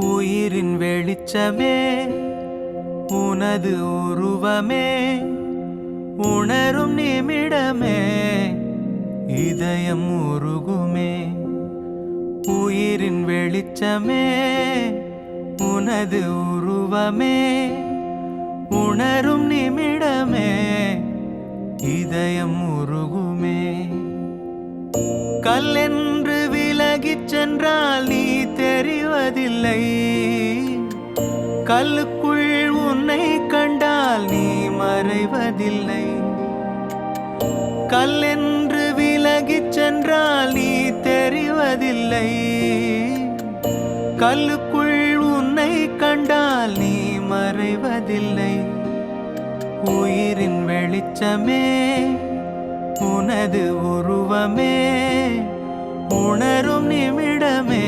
உயிரின் வெளிச்சமே உனது உருவமே உணரும் நிமிடமே இதயம் உருகுமே. உயிரின் வெளிச்சமே உனது உருவமே உணரும் நிமிடமே இதயம் உருகுமே. கல்லென்று விலகிச் சென்றால் நீ தெரிவதில்லை, கல்லுக்குள் உன்னை கண்டால் நீ மறைவதில்லை. கல்லென்று விலகிச் சென்றால் நீ தெரிவதில்லை, கல்லுக்குள் உன்னை கண்டால் நீ மறைவதில்லை. உயிரின் வெளிச்சமே உனது உருவமே உணரும் நிமிடமே